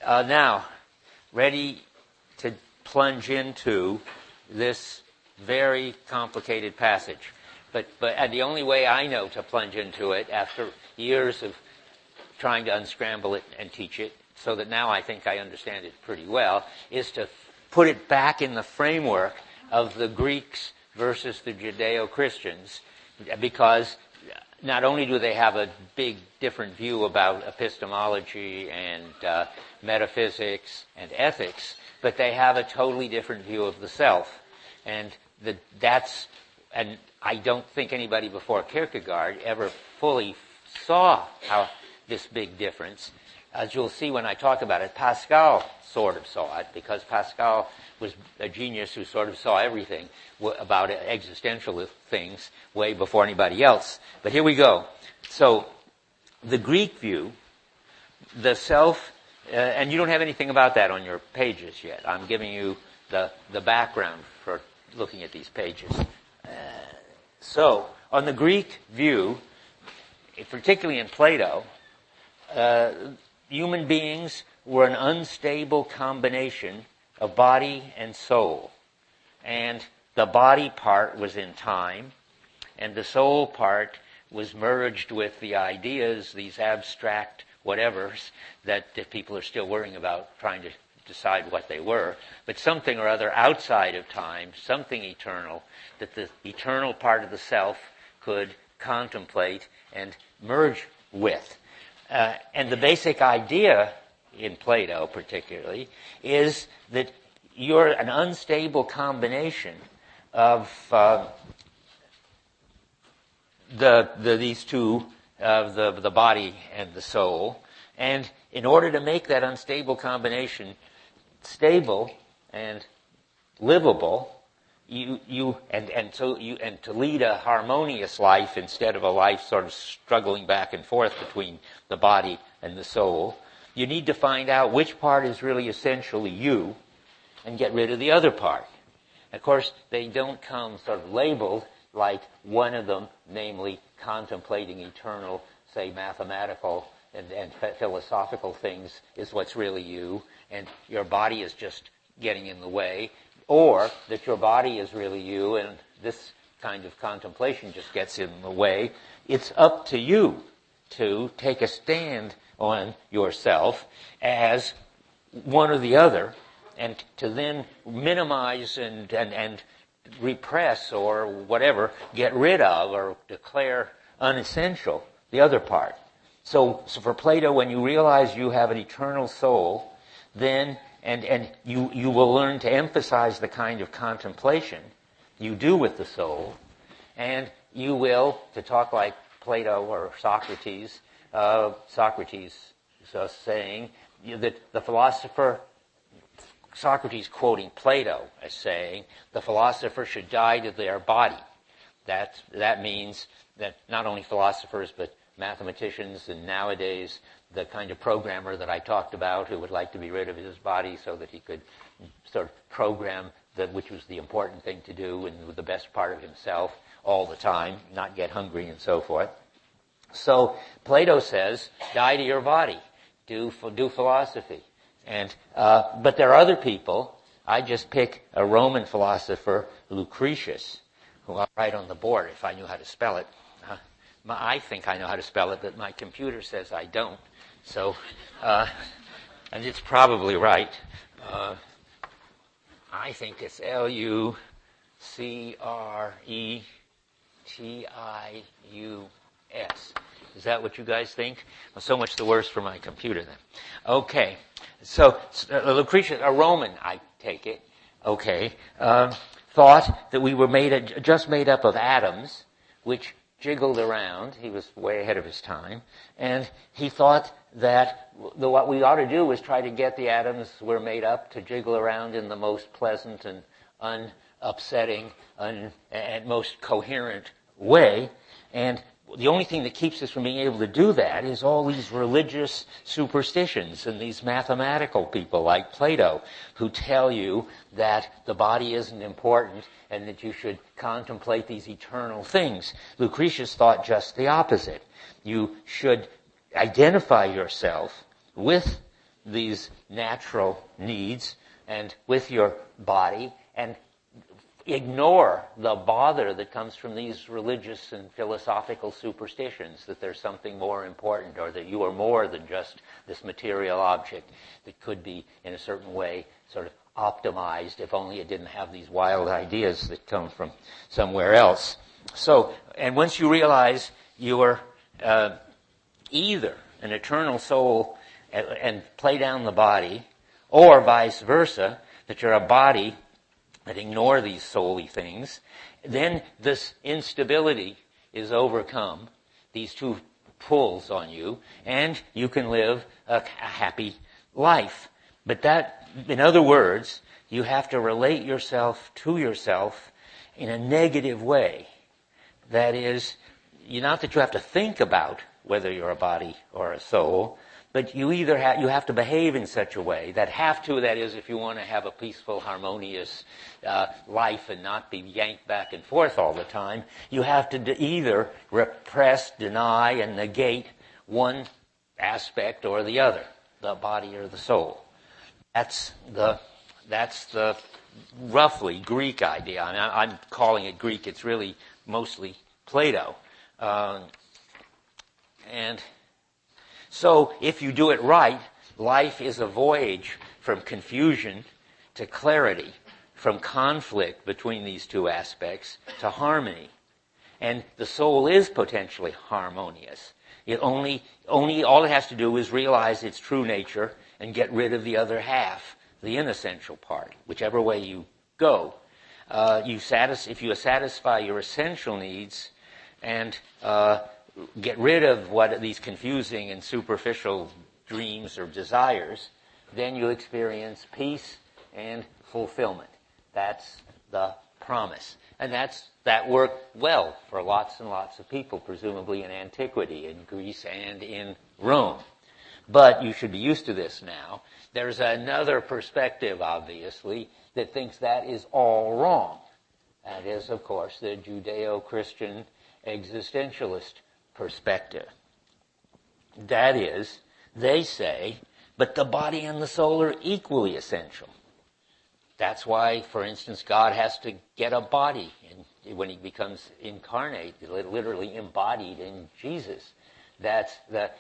Now, ready to plunge into this very complicated passage. But the only way I know to plunge into it, after years of trying to unscramble it and teach it, so that now I think I understand it pretty well, is to put it back in the framework of the Greeks versus the Judeo-Christians, because not only do they have a big different view about epistemology and metaphysics and ethics, but they have a totally different view of the self. And I don't think anybody before Kierkegaard ever fully saw how this big difference. As you'll see when I talk about it, Pascal sort of saw it, because Pascal was a genius who sort of saw everything about existential things way before anybody else. But here we go. So, the Greek view, the self, and you don't have anything about that on your pages yet. I'm giving you the background for looking at these pages. So, on the Greek view, particularly in Plato, human beings were an unstable combination of body and soul. And the body part was in time, and the soul part was merged with the ideas, these abstract whatevers, that people are still worrying about, trying to decide what they were, but something or other outside of time, something eternal, that the eternal part of the self could contemplate and merge with. And the basic idea in Plato particularly is that you're an unstable combination of these two, the body and the soul, and in order to make that unstable combination stable and livable, and to lead a harmonious life instead of a life sort of struggling back and forth between the body and the soul, you need to find out which part is really essentially you and get rid of the other part. Of course, they don't come sort of labeled like one of them, namely contemplating eternal, say, mathematical and philosophical things is what's really you, and your body is just getting in the way, or that your body is really you and this kind of contemplation just gets in the way. It's up to you to take a stand on yourself as one or the other, and to then minimize and repress or whatever, get rid of or declare unessential the other part. So for Plato, when you realize you have an eternal soul, then and you will learn to emphasize the kind of contemplation you do with the soul, and you will, to talk like Plato or Socrates saying that the philosopher, Socrates quoting Plato as saying, the philosopher should die to their body. That means that not only philosophers but mathematicians, and nowadays the kind of programmer that I talked about who would like to be rid of his body so that he could sort of program which was the important thing to do and with the best part of himself all the time, not get hungry and so forth. So Plato says, die to your body, do philosophy. And but there are other people. I just pick a Roman philosopher, Lucretius, who I'll write on the board if I knew how to spell it. I think I know how to spell it, but my computer says I don't. So, and it's probably right. I think it's Lucretius. Is that what you guys think? Well, so much the worse for my computer then. Okay, so Lucretius, a Roman, I take it, thought that we were just made up of atoms, which jiggled around. He was way ahead of his time. And he thought that what we ought to do was try to get the atoms we're made up to jiggle around in the most pleasant and unupsetting and most coherent way. And the only thing that keeps us from being able to do that is all these religious superstitions and these mathematical people like Plato who tell you that the body isn't important and that you should contemplate these eternal things. Lucretius thought just the opposite. You should identify yourself with these natural needs and with your body, and ignore the bother that comes from these religious and philosophical superstitions that there's something more important, or that you are more than just this material object that could be in a certain way sort of optimized if only it didn't have these wild ideas that come from somewhere else. So, and once you realize you are either an eternal soul and play down the body, or vice versa, that you're a body that ignore these souly things, then this instability is overcome, these two pulls on you, and you can live a happy life. But that, in other words, you have to relate yourself to yourself in a negative way. That is, not that you have to think about whether you're a body or a soul, but you either you have to behave in such a way that is, if you want to have a peaceful, harmonious life and not be yanked back and forth all the time, you have to either repress, deny, and negate one aspect or the other, the body or the soul. That's the roughly Greek idea. I mean, I'm calling it Greek. It's really mostly Plato. And so if you do it right, life is a voyage from confusion to clarity, from conflict between these two aspects to harmony. And the soul is potentially harmonious. It all it has to do is realize its true nature and get rid of the other half, the inessential part, whichever way you go. If you satisfy your essential needs and get rid of what these confusing and superficial dreams or desires, then you experience peace and fulfillment. That's the promise. And that worked well for lots and lots of people, presumably in antiquity, in Greece and in Rome. But you should be used to this now. There's another perspective, obviously, that thinks that is all wrong. That is, of course, the Judeo-Christian existentialist perspective. That is, they say, but the body and the soul are equally essential. That's why, for instance, God has to get a body when he becomes incarnate, literally embodied in Jesus. That's the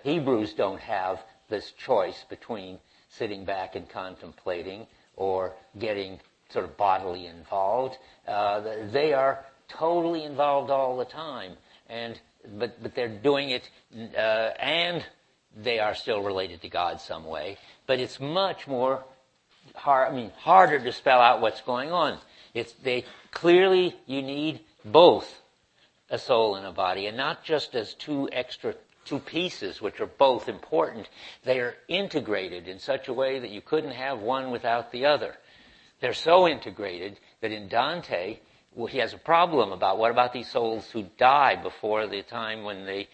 Hebrews don't have this choice between sitting back and contemplating or getting sort of bodily involved. They are totally involved all the time, but they're doing it, and they are still related to God some way. But it's much more harder to spell out what's going on. Clearly you need both a soul and a body, and not just as two pieces, which are both important. They are integrated in such a way that you couldn't have one without the other. They're so integrated that in Dante, he has a problem about what about these souls who die before the time when they...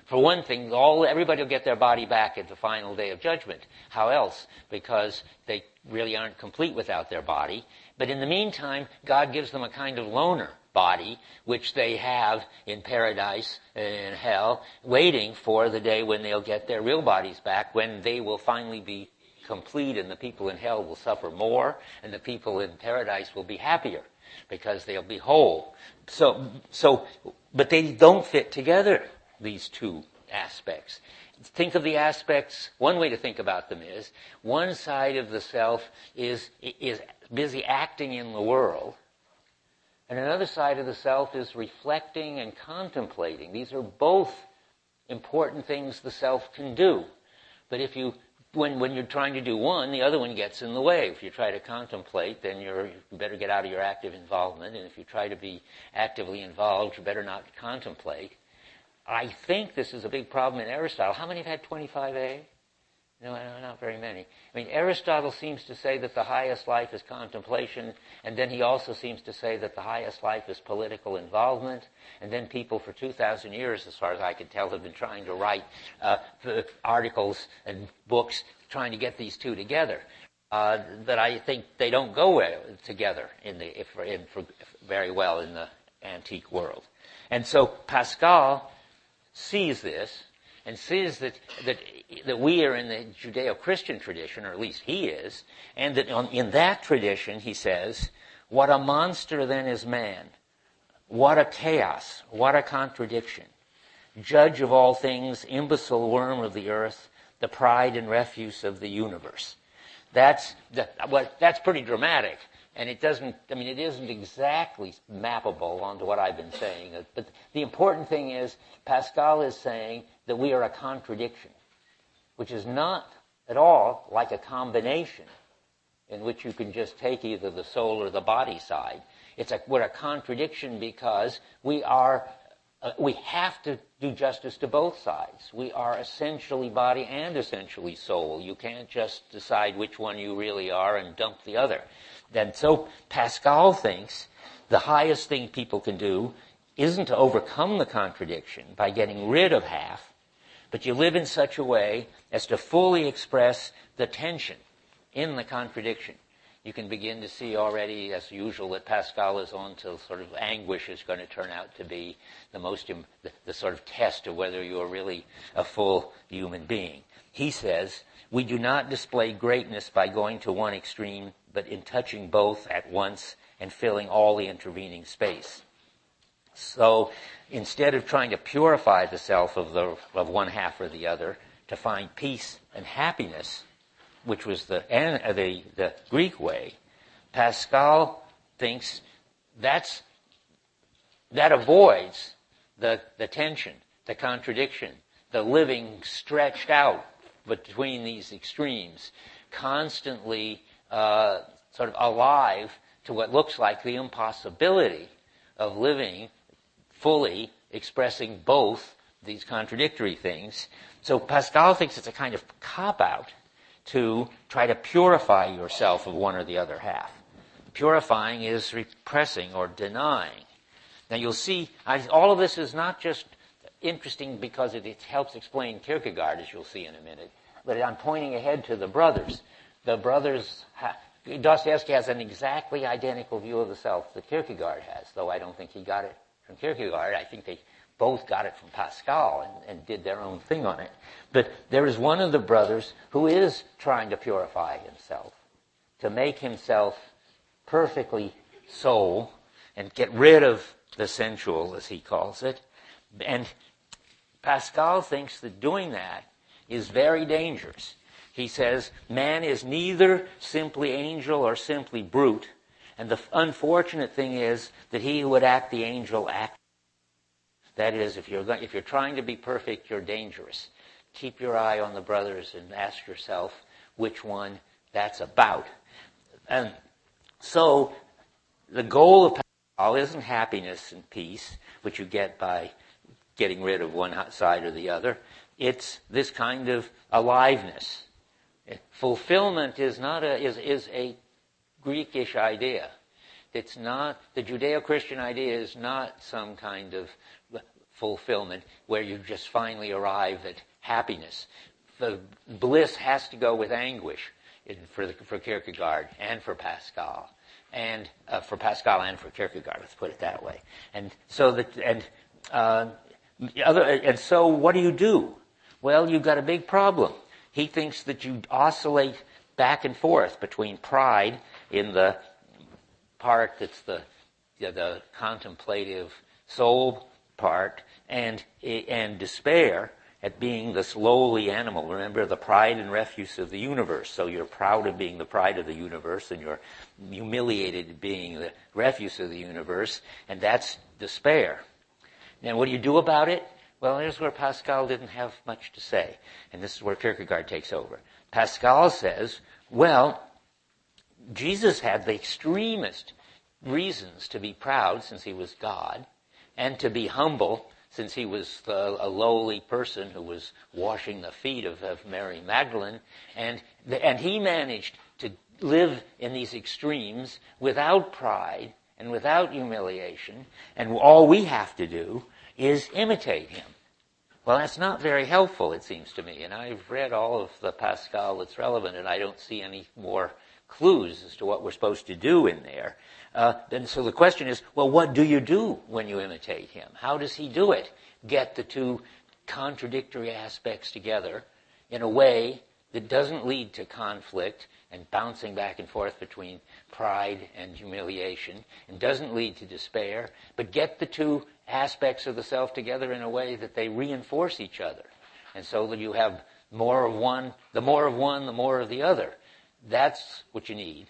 For one thing, everybody will get their body back at the final day of judgment. How else? Because they really aren't complete without their body. But in the meantime, God gives them a kind of loner body, which they have in paradise and in hell, waiting for the day when they'll get their real bodies back, when they will finally be complete, and the people in hell will suffer more, and the people in paradise will be happier because they'll be whole. But they don't fit together, these two aspects. Think of the aspects, one way to think about them is, one side of the self is busy acting in the world, and another side of the self is reflecting and contemplating. These are both important things the self can do. But when you're trying to do one, the other one gets in the way. If you try to contemplate, then you better get out of your active involvement. And if you try to be actively involved, you better not contemplate. I think this is a big problem in Aristotle. How many have had 25A? No, not very many. I mean, Aristotle seems to say that the highest life is contemplation, and then he also seems to say that the highest life is political involvement, and then people for 2,000 years, as far as I can tell, have been trying to write articles and books trying to get these two together. That I think they don't go together very well in the antique world. And so Pascal sees this, and sees that we are in the Judeo-Christian tradition, or at least he is, and that in that tradition, he says, what a monster then is man. What a chaos. What a contradiction. Judge of all things, imbecile worm of the earth, the pride and refuse of the universe. That's pretty dramatic. And it isn't exactly mappable onto what I've been saying. But the important thing is, Pascal is saying that we are a contradiction, which is not at all like a combination in which you can just take either the soul or the body side. We're a contradiction because we have to do justice to both sides. We are essentially body and essentially soul. You can't just decide which one you really are and dump the other. And so Pascal thinks the highest thing people can do isn't to overcome the contradiction by getting rid of half, but you live in such a way as to fully express the tension in the contradiction. You can begin to see already, as usual, that Pascal is on to sort of anguish is going to turn out to be the sort of test of whether you are really a full human being. He says, we do not display greatness by going to one extreme, but in touching both at once and filling all the intervening space. So instead of trying to purify the self of one half or the other, to find peace and happiness, which was the Greek way, Pascal thinks that avoids the tension, the contradiction, the living stretched out between these extremes, constantly sort of alive to what looks like the impossibility of living fully expressing both these contradictory things. So Pascal thinks it's a kind of cop-out to try to purify yourself of one or the other half. Purifying is repressing or denying. Now you'll see, all of this is not just interesting because it helps explain Kierkegaard, as you'll see in a minute, but I'm pointing ahead to the brothers. The brothers, Dostoevsky has an exactly identical view of the self that Kierkegaard has, though I don't think he got it from Kierkegaard. I think they both got it from Pascal and did their own thing on it. But there is one of the brothers who is trying to purify himself, to make himself perfectly soul and get rid of the sensual, as he calls it. And Pascal thinks that doing that is very dangerous. He says, man is neither simply angel or simply brute. And the unfortunate thing is that he who would act the angel acts. That is, if you're trying to be perfect, you're dangerous. Keep your eye on the brothers and ask yourself which one that's about. And so the goal of Pascal isn't happiness and peace, which you get by getting rid of one side or the other. It's this kind of aliveness. Fulfillment is a Greekish idea. It's not, the Judeo-Christian idea is not some kind of fulfillment where you just finally arrive at happiness. The bliss has to go with anguish for Kierkegaard and for Pascal. And for Pascal and for Kierkegaard, let's put it that way. And so so what do? Well, you've got a big problem. He thinks that you oscillate back and forth between pride in the part that's the contemplative soul part and despair at being this lowly animal. Remember, the pride and refuse of the universe. So you're proud of being the pride of the universe and you're humiliated at being the refuse of the universe, and that's despair. Now, what do you do about it? Well, here's where Pascal didn't have much to say, and this is where Kierkegaard takes over. Pascal says, well, Jesus had the extremest reasons to be proud since he was God, and to be humble since he was a lowly person who was washing the feet of Mary Magdalene, and he managed to live in these extremes without pride and without humiliation, and all we have to do is imitate him. Well, that's not very helpful, it seems to me, and I've read all of the Pascal that's relevant, and I don't see any more clues as to what we're supposed to do in there. And so the question is, well, what do you do when you imitate him? How does he do it? Get the two contradictory aspects together in a way that doesn't lead to conflict and bouncing back and forth between pride and humiliation, and doesn't lead to despair, but get the two aspects of the self together in a way that they reinforce each other. And so that you have more of one, the more of the other. That's what you need.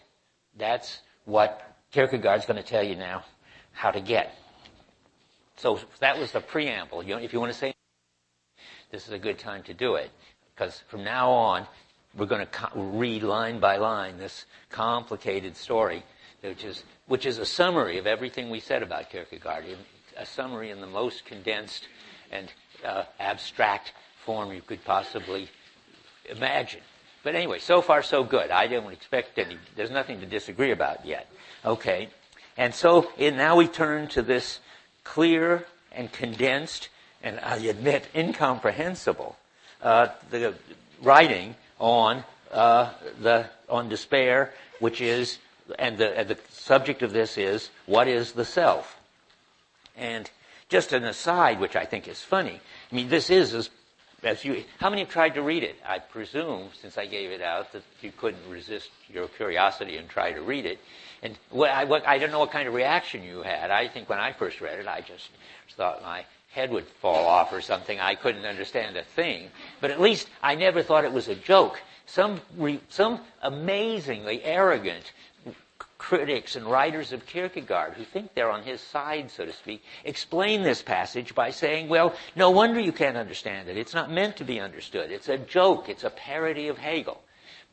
That's what Kierkegaard's going to tell you now how to get. So that was the preamble. If you want to say, this is a good time to do it, because from now on, we're going to read line by line this complicated story, which is a summary of everything we said about Kierkegaard, a summary in the most condensed and abstract form you could possibly imagine. But anyway, so far so good. I don't expect there's nothing to disagree about yet. Okay, and so now we turn to this clear and condensed, and I admit incomprehensible, the writing on despair, which is, and the subject of this is, what is the self? And just an aside, which I think is funny. I mean, this is how many have tried to read it? I presume, since I gave it out, that you couldn't resist your curiosity and try to read it. And I don't know what kind of reaction you had. I think when I first read it, I just thought my head would fall off or something. I couldn't understand a thing. But at least I never thought it was a joke. Some amazingly arrogant critics and writers of Kierkegaard, who think they're on his side, so to speak, explain this passage by saying, well, no wonder you can't understand it. It's not meant to be understood. It's a joke. It's a parody of Hegel.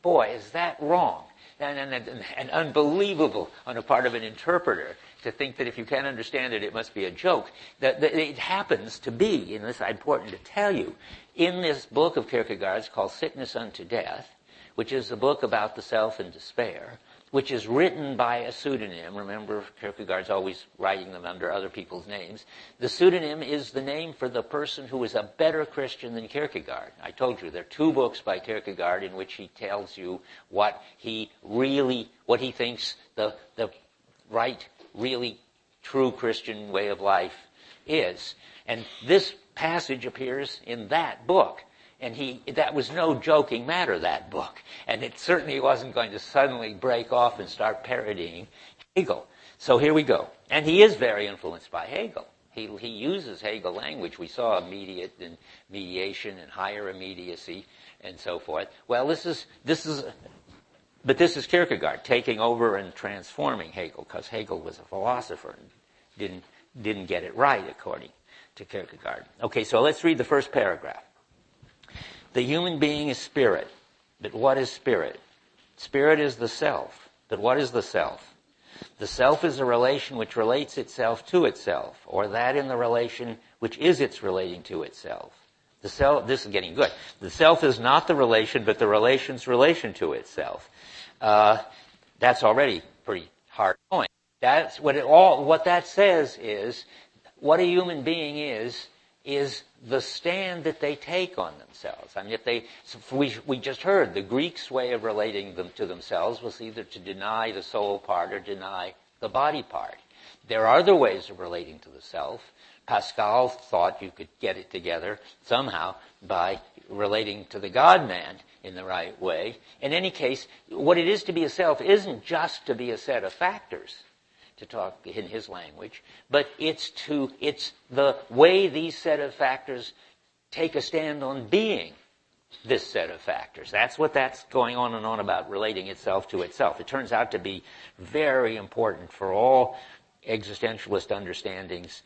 Boy, is that wrong. And unbelievable on the part of an interpreter to think that if you can't understand it, it must be a joke. That it happens to be, and this is important to tell you, in this book of Kierkegaard's called Sickness Unto Death, which is a book about the self and despair, which is written by a pseudonym. Remember, Kierkegaard's always writing them under other people's names. The pseudonym is the name for the person who is a better Christian than Kierkegaard. I told you, there are 2 books by Kierkegaard in which he tells you what he thinks the right, really true Christian way of life is. And this passage appears in that book. And that was no joking matter, that book. And it certainly wasn't going to suddenly break off and start parodying Hegel. So here we go. And he is very influenced by Hegel. He uses Hegel language. We saw immediate and mediation and higher immediacy and so forth. Well, this is Kierkegaard taking over and transforming Hegel, because Hegel was a philosopher and didn't get it right, according to Kierkegaard. Okay, so let's read the first paragraph. The human being is spirit. But what is spirit? Spirit is the self. But what is the self? The self is a relation which relates itself to itself, or that in the relation which is its relating to itself. The self, this is getting good. The self is not the relation, but the relation's relation to itself. That's already pretty hard going. That's what that says is, what a human being is the stand that they take on themselves. I mean, we just heard the Greeks' way of relating them to themselves was either to deny the soul part or deny the body part. There are other ways of relating to the self. Pascal thought you could get it together somehow by relating to the God-man in the right way. In any case, what it is to be a self isn't just to be a set of factors, to talk in his language, but it's the way these set of factors take a stand on being this set of factors. That's what that's going on and on about, relating itself to itself. It turns out to be very important for all existentialist understandings.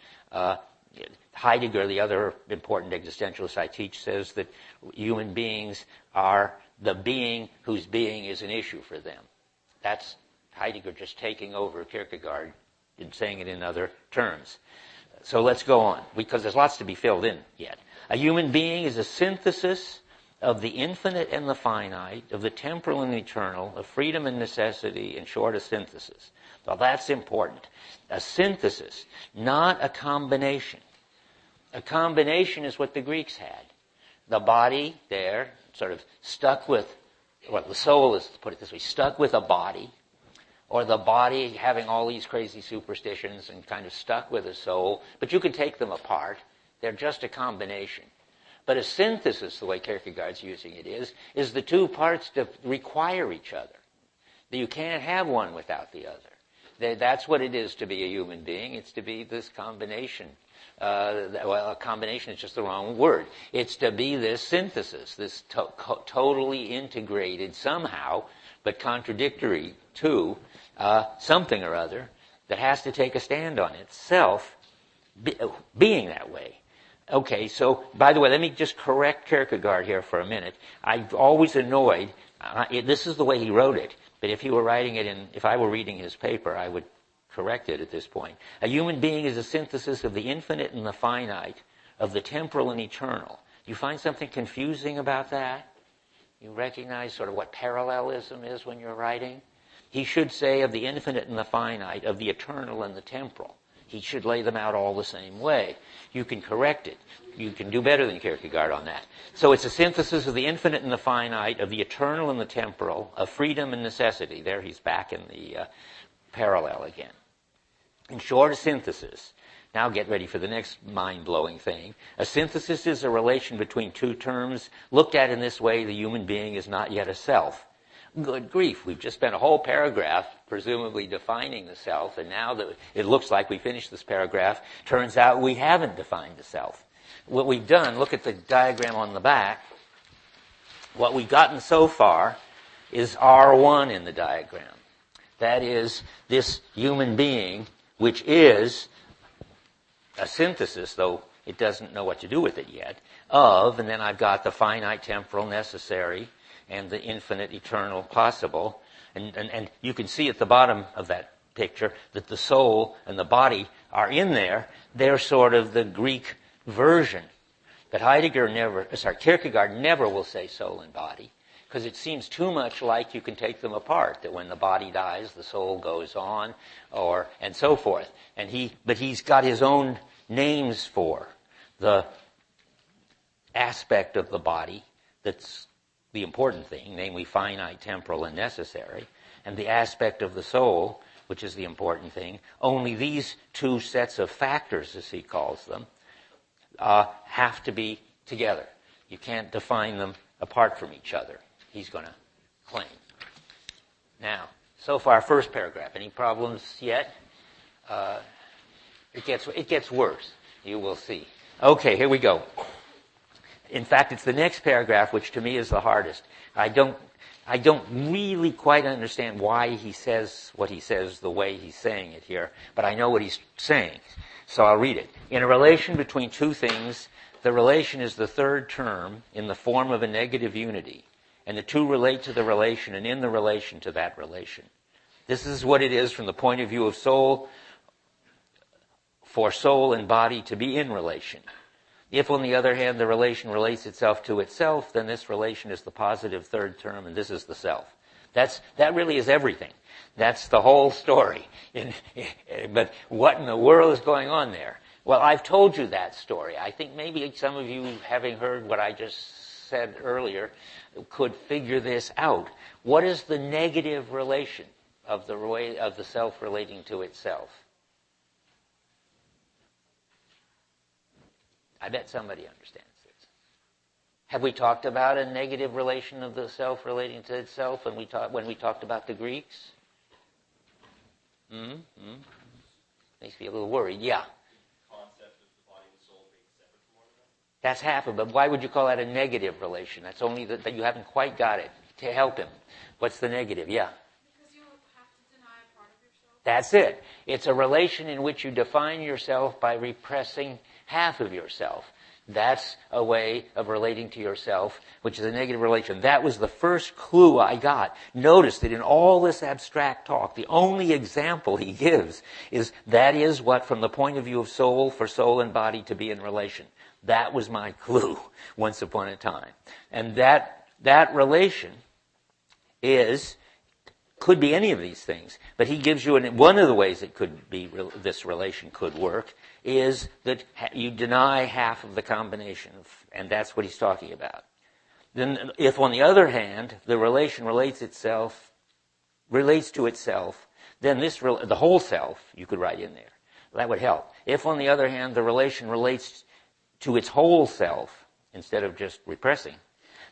Heidegger, the other important existentialist I teach, says that human beings are the being whose being is an issue for them. That's Heidegger just taking over Kierkegaard and saying it in other terms. So let's go on, because there's lots to be filled in yet. A human being is a synthesis of the infinite and the finite, of the temporal and the eternal, of freedom and necessity, in short, a synthesis. Well, that's important. A synthesis, not a combination. A combination is what the Greeks had. The body there, sort of stuck with, well, the soul is, to put it this way, stuck with a body, or the body having all these crazy superstitions and kind of stuck with the soul, but you can take them apart. They're just a combination. But a synthesis, the way Kierkegaard's using it, is the two parts to require each other. You can't have one without the other. That's what it is to be a human being. It's to be this combination. A combination is just the wrong word. It's to be this synthesis, this totally integrated somehow, but contradictory to something or other that has to take a stand on itself, being that way. Okay, so, by the way, let me just correct Kierkegaard here for a minute. I've always annoyed, this is the way he wrote it, but if I were reading his paper, I would correct it at this point. A human being is a synthesis of the infinite and the finite, of the temporal and eternal. You find something confusing about that? You recognize sort of what parallelism is when you're writing? He should say of the infinite and the finite, of the eternal and the temporal. He should lay them out all the same way. You can correct it. You can do better than Kierkegaard on that. So it's a synthesis of the infinite and the finite, of the eternal and the temporal, of freedom and necessity. There he's back in the parallel again. In short, a synthesis. Now get ready for the next mind-blowing thing. A synthesis is a relation between two terms. Looked at in this way, the human being is not yet a self. Good grief, we've just spent a whole paragraph presumably defining the self, and now that it looks like we finished this paragraph, turns out we haven't defined the self. What we've done, look at the diagram on the back, what we've gotten so far is R1 in the diagram. That is, this human being, which is a synthesis, though it doesn't know what to do with it yet, of, and then I've got the finite temporal necessary, and the infinite eternal possible. And you can see at the bottom of that picture that the soul and the body are in there. They're sort of the Greek version. But Kierkegaard never will say soul and body, because it seems too much like you can take them apart, that when the body dies, the soul goes on, and so forth. But he's got his own names for the aspect of the body that's the important thing, namely finite, temporal, and necessary, and the aspect of the soul, which is the important thing. Only these two sets of factors, as he calls them, have to be together. You can't define them apart from each other, he's going to claim. Now, so far, first paragraph. Any problems yet? It gets worse. You will see. Okay, here we go. In fact, it's the next paragraph which to me is the hardest. I don't really quite understand why he says what he says the way he's saying it here, but I know what he's saying, so I'll read it. In a relation between two things, the relation is the third term in the form of a negative unity, and the two relate to the relation and in the relation to that relation. This is what it is from the point of view of soul, for soul and body to be in relation. If, on the other hand, the relation relates itself to itself, then this relation is the positive third term, and this is the self. That really is everything. That's the whole story. But what in the world is going on there? Well, I've told you that story. I think maybe some of you, having heard what I just said earlier, could figure this out. What is the negative relation of the self relating to itself? I bet somebody understands this. Have we talked about a negative relation of the self relating to itself when we talked about the Greeks? Makes me a little worried. Yeah. Concept of the body and soul being separate from one another? That's half of it. But why would you call that a negative relation? That's only that you haven't quite got it. To help him. What's the negative? Yeah. Because you have to deny a part of yourself. That's it. It's a relation in which you define yourself by repressing half of yourself. That's a way of relating to yourself, which is a negative relation. That was the first clue I got. Notice that in all this abstract talk, the only example he gives is that is what, from the point of view of soul, for soul and body to be in relation. That was my clue once upon a time. And that relation could be any of these things, but he gives you one of the ways it could be this relation could work is that you deny half of the combination, and that's what he's talking about. Then, if on the other hand the relation relates to itself, then the whole self you could write in there. That would help. If on the other hand the relation relates to its whole self, instead of just repressing,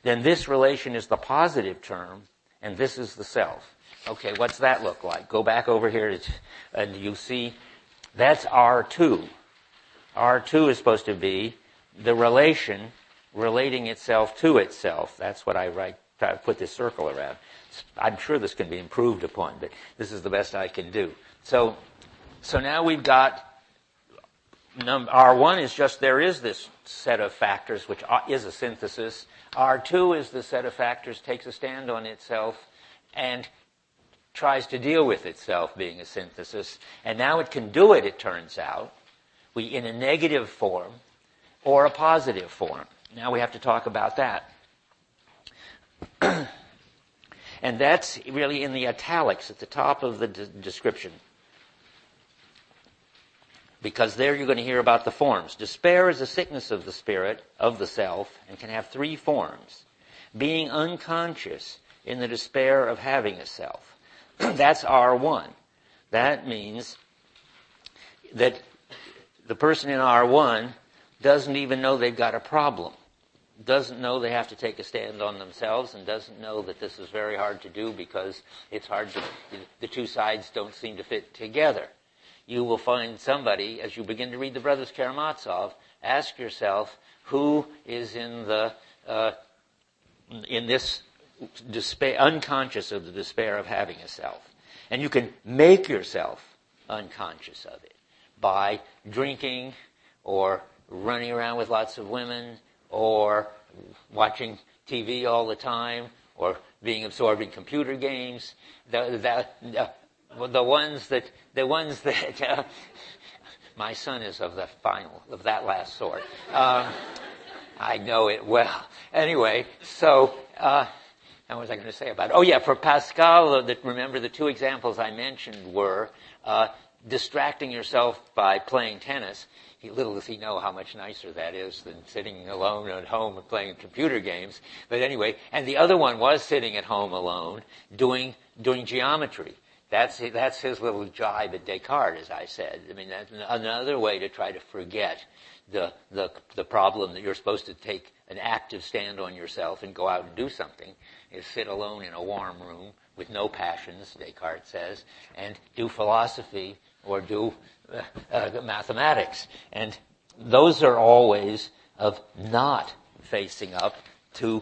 then this relation is the positive term, and this is the self. Okay, what's that look like? Go back over here, and you see that's R2. R2 is supposed to be the relation relating itself to itself. That's what I try to put this circle around. I'm sure this can be improved upon, but this is the best I can do. So now we've got R1 is just there is this set of factors which is a synthesis. R2 is the set of factors takes a stand on itself and tries to deal with itself being a synthesis. And now it can do it, it turns out, in a negative form or a positive form. Now we have to talk about that. And that's really in the italics at the top of the description. Because there you're going to hear about the forms. Despair is a sickness of the spirit, of the self, and can have three forms. Being unconscious in the despair of having a self. That's R1. That means that the person in R1 doesn't even know they've got a problem. Doesn't know they have to take a stand on themselves, and doesn't know that this is very hard to do because it's hard to, the two sides don't seem to fit together. You will find somebody, as you begin to read the Brothers Karamazov, ask yourself, who is in this despair, unconscious of the despair of having a self? And you can make yourself unconscious of it by drinking or running around with lots of women or watching TV all the time or being absorbed in computer games. The ones that my son is of that last sort. I know it well. Anyway, so what was I going to say about it? Oh yeah, for Pascal, remember the two examples I mentioned were distracting yourself by playing tennis. Little does he know how much nicer that is than sitting alone at home and playing computer games. But anyway, and the other one was sitting at home alone doing geometry. That's his little jibe at Descartes, as I said. I mean, that's another way to try to forget the problem that you're supposed to take an active stand on yourself and go out and do something, is sit alone in a warm room with no passions, Descartes says, and do philosophy or do mathematics. And those are always of not facing up to,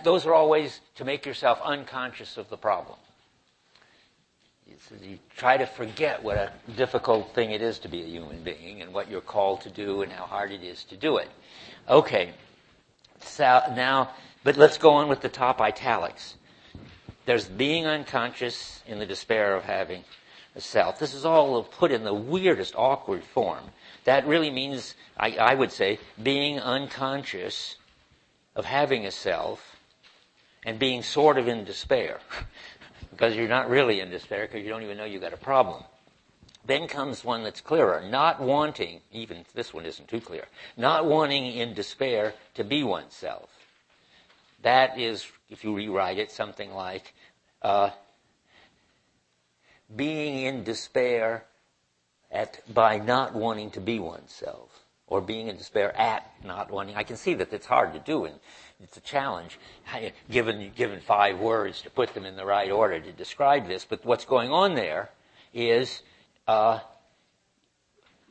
those are always to make yourself unconscious of the problem. You try to forget what a difficult thing it is to be a human being and what you're called to do and how hard it is to do it. Okay, so now, but let's go on with the top italics. There's being unconscious in the despair of having a self. This is all put in the weirdest, awkward form. That really means, I would say, being unconscious of having a self and being sort of in despair. Because you're not really in despair because you don't even know you've got a problem. Then comes one that's clearer. Not wanting, even this one isn't too clear, not wanting in despair to be oneself. That is, if you rewrite it, something like being in despair by not wanting to be oneself, or being in despair at not wanting. I can see that it's hard to do, and it's a challenge, given 5 words to put them in the right order to describe this. But what's going on there is, well,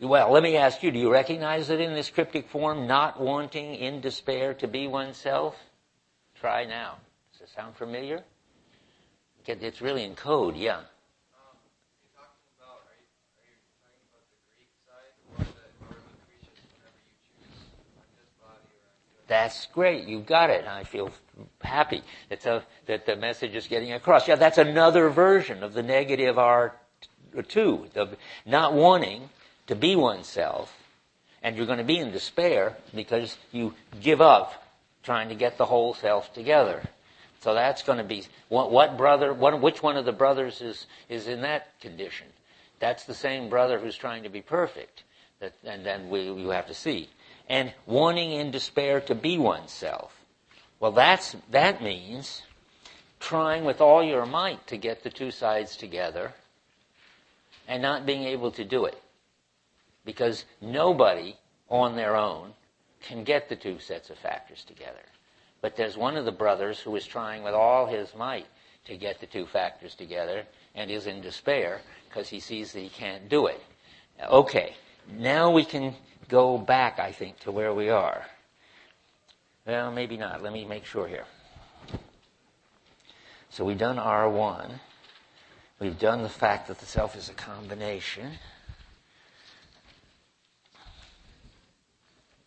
let me ask you, do you recognize it in this cryptic form, not wanting in despair to be oneself? Try now. Does it sound familiar? It's really in code, yeah. That's great. You've got it. I feel happy that the message is getting across. Yeah, that's another version of the negative R2, the not wanting to be oneself, and you're going to be in despair because you give up trying to get the whole self together. So that's going to be which one of the brothers is in that condition? That's the same brother who's trying to be perfect. And then you have to see. And wanting in despair to be oneself. Well, that means trying with all your might to get the two sides together and not being able to do it. Because nobody on their own can get the two sets of factors together. But there's one of the brothers who is trying with all his might to get the two factors together and is in despair because he sees that he can't do it. Okay, now we can go back, I think, to where we are. Well, maybe not. Let me make sure here. So we've done R1. We've done the fact that the self is a combination.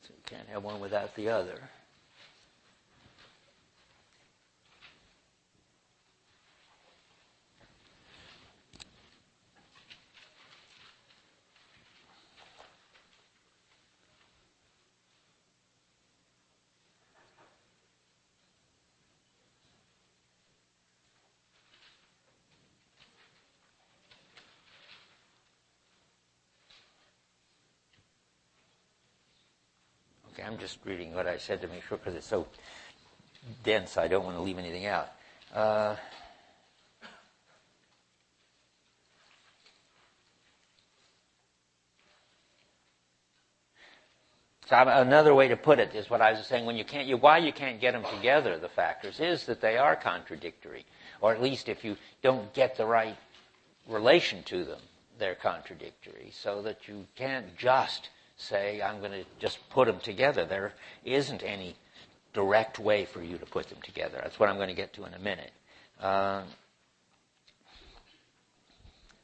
So you can't have one without the other. Okay, I'm just reading what I said to make sure because it's so dense I don't want to leave anything out. So another way to put it is what I was saying, why you can't get them together, the factors, is that they are contradictory. Or at least if you don't get the right relation to them, they're contradictory. So that you can't just say, I'm going to just put them together. There isn't any direct way for you to put them together. That's what I'm going to get to in a minute.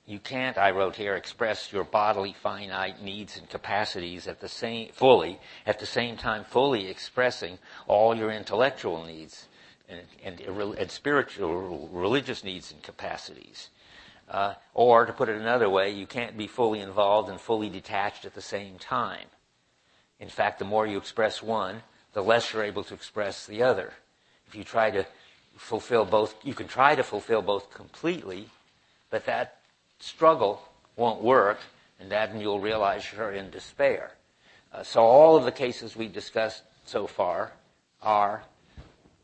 You can't, I wrote here, express your bodily finite needs and capacities at the same time fully expressing all your intellectual needs and spiritual, religious needs and capacities. Or, to put it another way, you can't be fully involved and fully detached at the same time. In fact, the more you express one, the less you're able to express the other. If you try to fulfill both, you can try to fulfill both completely, but that struggle won't work, and then you'll realize you're in despair. So all of the cases we discussed so far are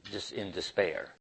just in despair.